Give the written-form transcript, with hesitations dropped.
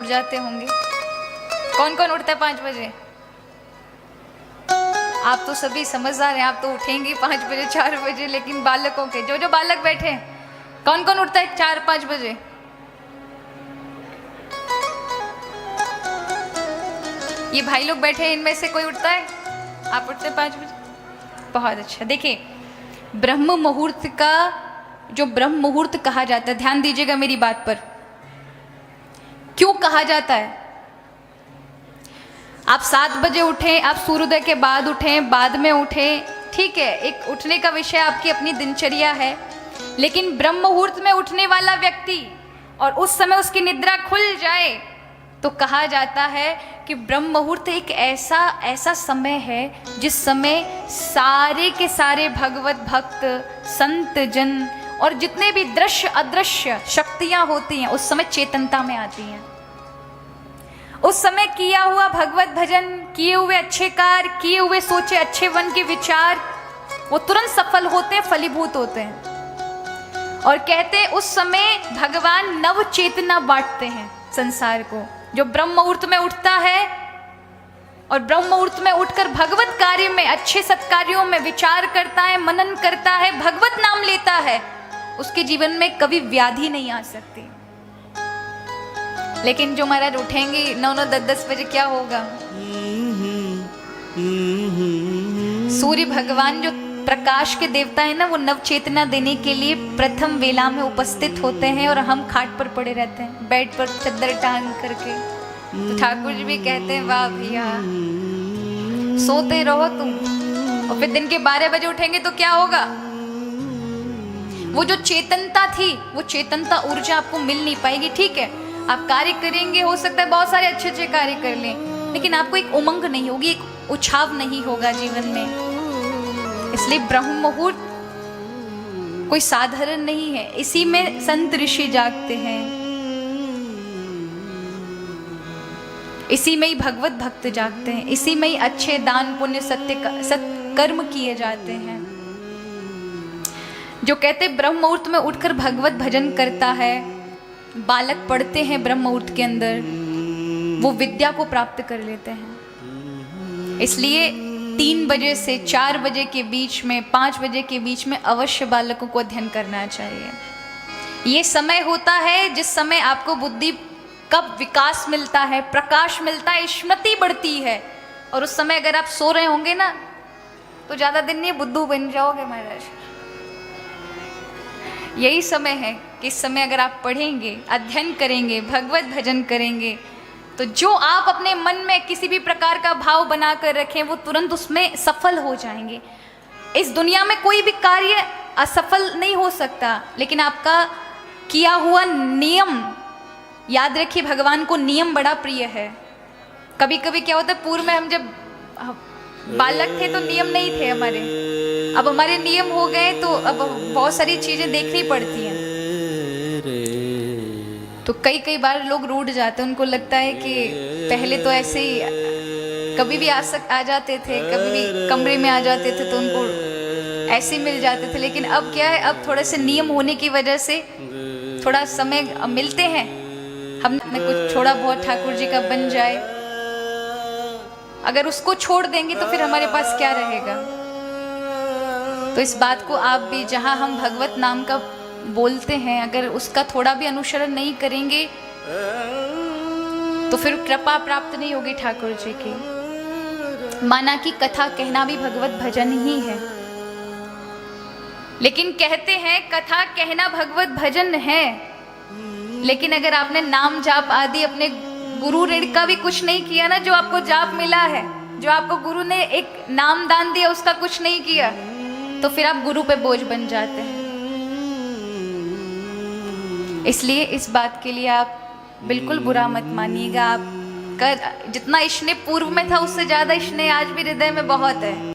जाते होंगे। कौन कौन उठता है 5 बजे? आप तो सभी समझदार हैं, आप तो उठेंगे 5 बजे 4 बजे, लेकिन बालकों के जो बालक बैठे हैं, कौन कौन उठता है 4-5 बजे? ये भाई लोग बैठे हैं, इनमें से कोई उठता है? आप उठते हैं 5 बजे? बहुत अच्छा। देखिए, ब्रह्म मुहूर्त का जो ब्रह्म मुहूर्त कहा जाता है, ध्यान दीजिएगा मेरी बात पर, क्यों कहा जाता है? आप 7 बजे उठें, आप सूर्योदय के बाद उठें, बाद में उठें, ठीक है, एक उठने का विषय आपकी अपनी दिनचर्या है, लेकिन ब्रह्म मुहूर्त में उठने वाला व्यक्ति और उस समय उसकी निद्रा खुल जाए तो कहा जाता है कि ब्रह्म मुहूर्त एक ऐसा समय है जिस समय सारे के सारे भगवत भक्त, संत जन और जितने भी दृश्य अदृश्य शक्तियां होती हैं उस समय चेतनता में आती हैं। उस समय किया हुआ भगवत भजन, किए हुए अच्छे कार्य, किए हुए सोचे अच्छे मन के विचार, वो तुरंत सफल होते हैं, फलीभूत होते हैं। और कहते हैं उस समय भगवान नव चेतना बांटते हैं संसार को। जो ब्रह्म मुहूर्त में उठता है और ब्रह्म मुहूर्त में उठकर भगवत कार्य में, अच्छे सत्कार्यों में विचार करता है, मनन करता है, भगवत नाम लेता है, उसके जीवन में कभी व्याधि नहीं आ सकती। लेकिन जो महाराज उठेंगे 9-9, 10-10 बजे, क्या होगा? सूर्य भगवान जो प्रकाश के देवता है ना, वो नव चेतना देने के लिए प्रथम वेला में उपस्थित होते हैं और हम खाट पर पड़े रहते हैं, बेड पर चद्दर टांग करके। तो ठाकुर जी भी कहते हैं, वाह भैया, सोते रहो तुम, और फिर दिन के 12 बजे उठेंगे तो क्या होगा? वो जो चेतनता थी, वो चेतनता ऊर्जा आपको मिल नहीं पाएगी। ठीक है, आप कार्य करेंगे, हो सकता है बहुत सारे अच्छे अच्छे कार्य कर लें, लेकिन आपको एक उमंग नहीं होगी, एक उछाव नहीं होगा जीवन में। इसलिए ब्रह्म मुहूर्त कोई साधारण नहीं है, इसी में संत ऋषि जागते हैं, इसी में ही भगवत भक्त जागते हैं, इसी में ही अच्छे दान पुण्य सत्कर्म किए जाते हैं। जो कहते ब्रह्म मुहूर्त में उठकर भगवत भजन करता है, बालक पढ़ते हैं ब्रह्म मुहूर्त के अंदर, वो विद्या को प्राप्त कर लेते हैं। इसलिए 3 बजे से 4 बजे के बीच में, 5 बजे के बीच में अवश्य बालकों को अध्ययन करना चाहिए। ये समय होता है जिस समय आपको बुद्धि का विकास मिलता है, प्रकाश मिलता है, स्मृति बढ़ती है। और उस समय अगर आप सो रहे होंगे ना, तो ज़्यादा दिन नहीं बुद्धू बन जाओगे महाराज। यही समय है कि इस समय अगर आप पढ़ेंगे, अध्ययन करेंगे, भगवत भजन करेंगे, तो जो आप अपने मन में किसी भी प्रकार का भाव बना कर रखें, वो तुरंत उसमें सफल हो जाएंगे। इस दुनिया में कोई भी कार्य असफल नहीं हो सकता, लेकिन आपका किया हुआ नियम, याद रखिए भगवान को नियम बड़ा प्रिय है। कभी कभी क्या होता है, पूर्व में हम जब बालक थे तो नियम नहीं थे हमारे, अब हमारे नियम हो गए तो अब बहुत सारी चीजें देखनी पड़ती हैं। तो कई बार लोग रूठ जाते हैं, उनको लगता है कि पहले तो ऐसे ही कभी भी आ जाते थे, कभी भी कमरे में आ जाते थे तो उनको ऐसे मिल जाते थे। लेकिन अब क्या है, अब थोड़े से नियम होने की वजह से थोड़ा समय मिलते हैं, हम में कुछ थोड़ा बहुत ठाकुर जी का बन जाए। अगर उसको छोड़ देंगे तो फिर हमारे पास क्या रहेगा? तो इस बात को आप भी, जहाँ हम भगवत नाम का बोलते हैं, अगर उसका थोड़ा भी अनुसरण नहीं करेंगे तो फिर कृपा प्राप्त नहीं होगी ठाकुर जी की। माना कि कथा कहना भी भगवत भजन ही है, लेकिन कहते हैं कथा कहना भगवत भजन है, लेकिन अगर आपने नाम जाप आदि अपने गुरु ऋण का भी कुछ नहीं किया ना, जो आपको जाप मिला है, जो आपको गुरु ने एक नाम दान दिया, उसका कुछ नहीं किया, तो फिर आप गुरु पे बोझ बन जाते हैं। इसलिए इस बात के लिए आप बिल्कुल बुरा मत मानिएगा। आपका जितना स्नेह पूर्व में था उससे ज्यादा स्नेह आज भी हृदय में बहुत है।